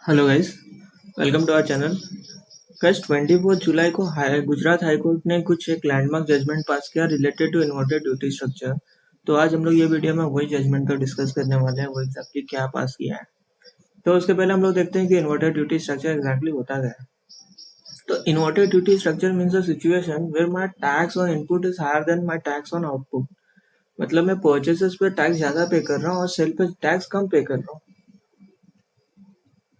Hello guys, welcome to our channel. कल 24 जुलाई को Gujarat high court ने कुछ एक लैंडमार्क जजमेंट पास किया related to inverted duty structure. तो आज हम लोग ये वीडियो में वही जजमेंट को डिस्कस करने वाले हैं, वो एग्जैक्टली क्या पास किया है। तो उसके पहले हम लोग देखते हैं कि इन्वर्टेड ड्यूटी स्ट्रक्चर एग्जैक्टली होता क्या है। तो inverted duty structure means a situation where my tax on input is higher than my tax on output. मतलब मैं परचेसेस पे टैक्स ज्यादा पे कर रहा हूँ और सेल पे टैक्स कम पे कर रहा हूँ।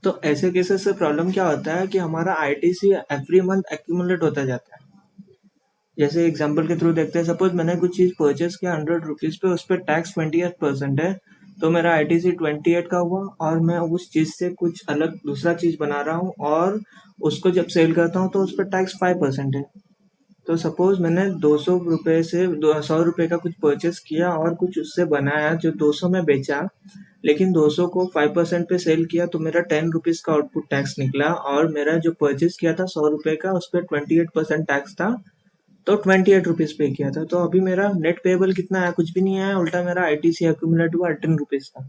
तो ऐसे केसेस से प्रॉब्लम क्या होता है कि हमारा आईटीसी एवरी मंथ एक्यूमुलेट होता जाता है। जैसे एग्जांपल के थ्रू देखते हैं, सपोज मैंने कुछ चीज परचेस किया 100 रुपीज पे, उस पर टैक्स 28% है, तो मेरा आईटीसी 28 का हुआ और मैं उस चीज से कुछ अलग दूसरा चीज बना रहा हूँ और उसको जब सेल करता हूँ तो उस पर टैक्स 5% है। तो सपोज मैंने 200 रुपए से 100 रुपए का कुछ परचेस किया और कुछ उससे बनाया जो 200 में बेचा, लेकिन 200 को 5% पे सेल किया तो मेरा 10 रुपीज का आउटपुट टैक्स निकला और मेरा जो परचेस किया था 100 रुपए का उस पर 28% टैक्स था, तो 28 रुपीज पे किया था। तो अभी मेरा नेट पेबल कितना आया? कुछ भी नहीं आया, उल्टा मेरा आईटीसी एक्यूमुलेट हुआ 18 रुपीज का।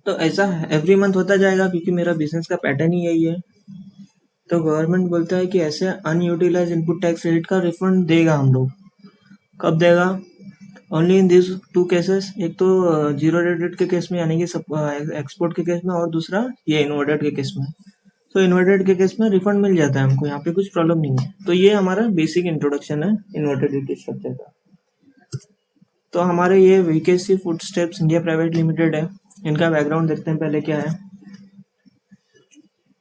तो ऐसा एवरी मंथ होता जाएगा क्योंकि मेरा बिजनेस का पैटर्न ही यही है। तो गवर्नमेंट बोलता है कि ऐसे अनयूटिलाइज इनपुट टैक्स क्रेडिट का रिफंड देगा हम लोग। कब देगा? Only in this two cases. एक तो जीरो रेटेड के केस में यानी कि एक्सपोर्ट के केस में, और दूसरा ये इन्वर्टेड के केस में। तो इन्वर्टेड के केस में रिफंड मिल जाता है हमको, यहाँ पे कुछ प्रॉब्लम नहीं है। तो ये हमारा बेसिक इंट्रोडक्शन है इन्वर्टेड ड्यूटी स्ट्रक्चर का। तो हमारे ये वीकेसी food steps India private limited है। इनका बैकग्राउंड देखते हैं पहले क्या है।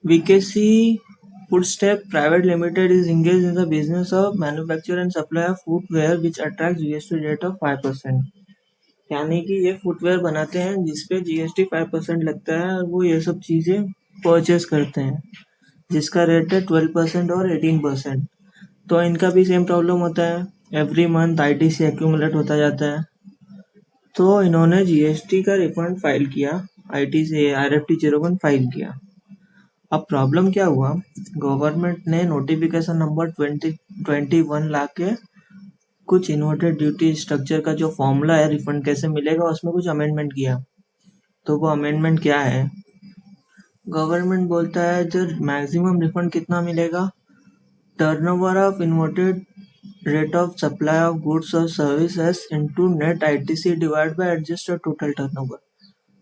वीकेसी Foodstep Private Limited is engaged in the business of manufacture and supply of footwear which attracts GST rate of 5%। यानी कि ये फुटवेयर बनाते हैं जिसपे जीएसटी 5% लगता है और वो ये सब चीजें परचेस करते हैं जिसका रेट है 12% और 18%। तो इनका भी सेम प्रॉब्लम होता है, एवरी मंथ आईटीसी एक्यूमुलेट होता जाता है। तो इन्होंने जीएसटी का रिफंड फाइल किया, आईटीसी आरएफटी 01 फाइल किया। अब प्रॉब्लम क्या हुआ, गवर्नमेंट ने नोटिफिकेशन नंबर 2021 ला के कुछ इन्वर्टेड ड्यूटी स्ट्रक्चर का जो फॉर्मूला है रिफंड कैसे मिलेगा उसमें कुछ अमेंडमेंट किया। तो वो अमेंडमेंट क्या है? गवर्नमेंट बोलता है जो मैक्सिमम रिफंड कितना मिलेगा, turnover of inverted rate of supply of goods और services into net ITC divide by adjusted total turnover.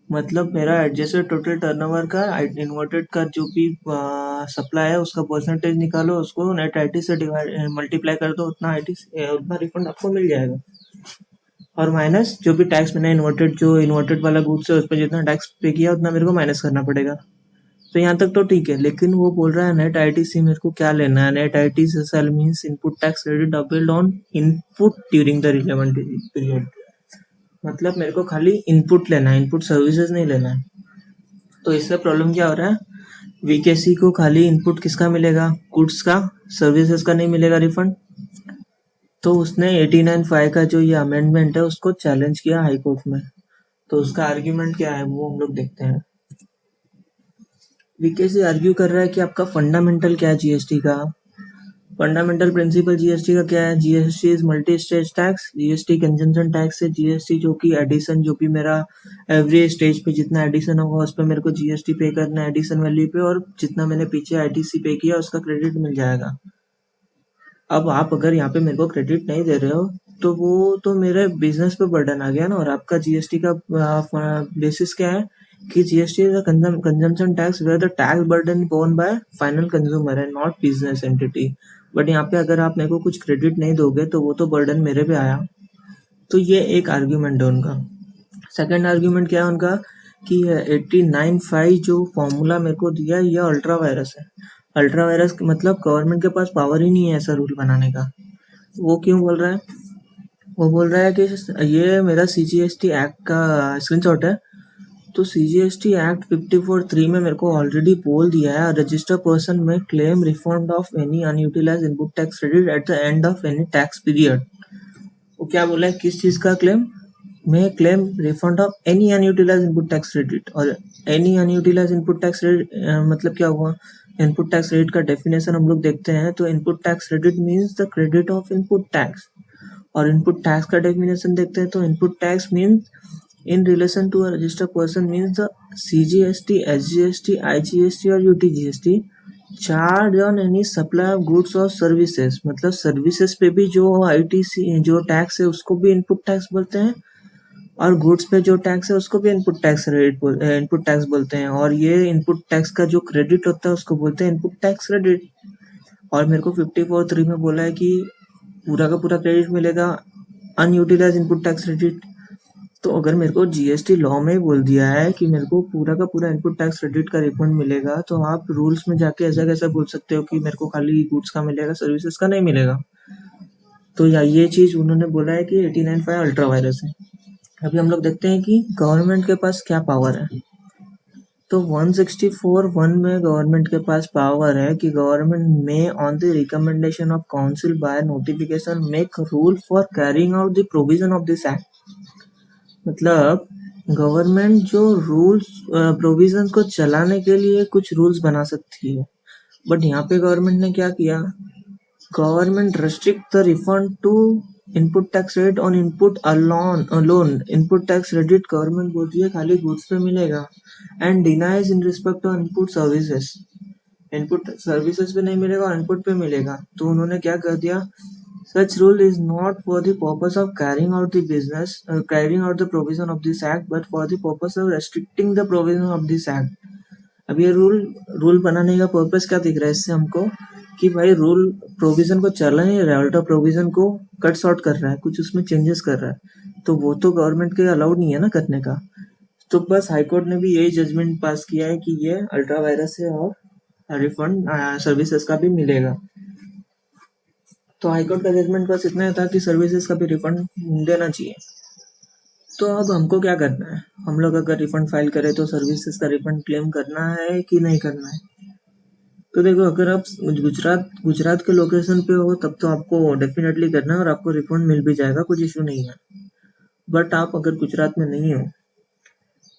मतलब मेरा एडजस्टेड टोटल टर्नओवर का इन्वर्टेड का जो भी सप्लाई है उसका परसेंटेज निकालो, उसको नेट आईटी से डिवाइड मल्टीप्लाई कर दो, उतना उतना रिफंड आपको मिल जाएगा। और माइनस जो भी टैक्स मैंने इन्वर्टेड वाला गुड्स है उस पर जितना टैक्स पे किया उतना मेरे को माइनस करना पड़ेगा। तो यहाँ तक तो ठीक है, लेकिन वो बोल रहा है नेट आईटीसी मेरे को क्या लेना है। Net ITC sale means input tax credit availed on input during the relevant period. मतलब मेरे को खाली इनपुट लेना है, इनपुट सर्विसेज नहीं लेना है। तो इससे प्रॉब्लम क्या हो रहा है, वीकेसी को खाली इनपुट किसका मिलेगा, गुड्स का, सर्विसेज का नहीं मिलेगा रिफंड। तो उसने 89(5) का जो ये अमेंडमेंट है उसको चैलेंज किया हाई कोर्ट में। तो उसका आर्ग्यूमेंट क्या है वो हम लोग देखते हैं। वीकेसी आर्ग्यू कर रहा है कि आपका फंडामेंटल क्या है जीएसटी का। फंडामेंटल प्रिंसिपल जीएसटी का क्या है, GST is multi stage tax. GST consumption tax है, जीएसटी जो कि एडिशन जो भी मेरा एवरी स्टेज पे जितना एडिशन होगा उस पर मेरे को जीएसटी पे करना है एडिशन वैल्यू पे, और जितना मैंने पीछे आईटीसी पे किया उसका क्रेडिट मिल जाएगा। अब आप अगर यहाँ पे मेरे को क्रेडिट नहीं दे रहे हो तो वो तो मेरे बिजनेस पे बर्डन आ गया ना। और आपका जीएसटी का बेसिस क्या है कि GST is a consumption tax where the tax burden borne by final consumer and not business entity. But यहाँ पे अगर आप मेरे को कुछ क्रेडिट नहीं दोगे तो वो तो बर्डन मेरे पे आया। तो ये एक आर्ग्यूमेंट है उनका। सेकंड आर्ग्यूमेंट क्या है उनका कि 89(5) जो फॉर्मूला मेरे को दिया ये अल्ट्रा वायरस है। अल्ट्रा वायरस मतलब गवर्नमेंट के पास पावर ही नहीं है ऐसा रूल बनाने का। वो क्यों बोल रहा है? वो बोल रहा है कि ये मेरा सीजीएसटी एक्ट का स्क्रीनशॉट है। तो सीजीएसटी एक्ट 54(3) में मेरे को ऑलरेडी बोल दिया है, रजिस्टर्ड पर्सन में claim refund of any unutilised input tax credit at the end of any tax period. वो क्या बोला है, किस चीज का क्लेम में? Claim refund of any unutilised input tax credit. और any unutilised input tax credit मतलब क्या हुआ? इनपुट टैक्स क्रेडिट का डेफिनेशन हम लोग देखते हैं तो input tax credit means the credit of input tax. और इनपुट टैक्स का डेफिनेशन देखते हैं तो input tax means in relation to a registered person means the CGST, SGST, IGST और UTGST charge on any supply of goods और services, मतलब services पे भी जो ITC जो टैक्स है उसको भी इनपुट टैक्स बोलते हैं, और गुड्स पे जो टैक्स है उसको भी इनपुट टैक्स बोलते हैं, और ये इनपुट टैक्स का जो क्रेडिट होता है उसको बोलते हैं इनपुट टैक्स क्रेडिट। और मेरे को 54(3) में बोला है कि पूरा का पूरा क्रेडिट मिलेगा अनयूटिलाइज इनपुट टैक्स क्रेडिट। तो अगर मेरे को जीएसटी लॉ में बोल दिया है कि मेरे को पूरा का पूरा इनपुट टैक्स क्रेडिट का रिफंड मिलेगा, तो आप रूल्स में जाके ऐसा कैसे बोल सकते हो कि मेरे को खाली गुड्स का मिलेगा, सर्विसेज का नहीं मिलेगा। तो ये चीज उन्होंने बोला है कि 89(5) अल्ट्रा वायरस है। अभी हम लोग देखते हैं कि गवर्नमेंट के पास क्या पावर है। तो 164(1) में गवर्नमेंट के पास पावर है कि गवर्नमेंट में on the recommendation of council by notification make rule for carrying out the provision of this act. मतलब गवर्नमेंट जो रूल्स प्रोविजन को चलाने के लिए कुछ रूल्स बना सकती है, बट यहाँ पे गवर्नमेंट ने क्या किया, government restrict the refund to input tax rate on input alone. Input tax credit government बोल रही है खाली गुड्स पे मिलेगा, and denies in respect of input services. Input services पे नहीं मिलेगा और इनपुट पे मिलेगा। तो उन्होंने क्या कर दिया, such rule is not for the purpose of carrying out the provision of this act, but for the purpose of restricting the provision of this act। अब ये रूल बनाने का पर्पस क्या दिख रहा है इससे हमको, कि भाई रूल प्रोविजन को चला नहीं रहा है, उल्टा प्रोविजन को कट शॉर्ट कर रहा है, कुछ उसमें चेंजेस कर रहा है, तो वो तो गवर्नमेंट के अलाउड नहीं है ना करने का। तो बस हाईकोर्ट ने भी यही जजमेंट पास किया है कि ये अल्ट्रा वायरस है और रिफंड सर्विसेज का भी मिलेगा। तो हाईकोर्ट का जजमेंट बस इतना था कि सर्विसेज का भी रिफंड देना चाहिए। तो अब हमको क्या करना है, हम लोग अगर रिफंड फाइल करें तो सर्विसेज का रिफंड क्लेम करना है कि नहीं करना है। तो देखो, अगर आप गुजरात के लोकेशन पे हो तब तो आपको डेफिनेटली करना है और आपको रिफंड मिल भी जाएगा, कुछ इशू नहीं है। बट आप अगर गुजरात में नहीं हो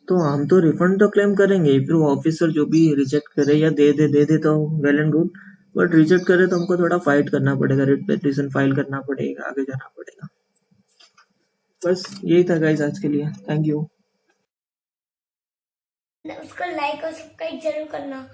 तो हम तो रिफंड तो क्लेम करेंगे, फिर वो ऑफिसर जो भी रिजेक्ट करे या दे तो well and good, but reject करे तो हमको थोड़ा फाइट करना पड़ेगा, रिट पिटीशन फाइल करना पड़ेगा, आगे जाना पड़ेगा। बस यही था गाइस आज के लिए, थैंक यू। उसको लाइक और सब्सक्राइब जरूर करना।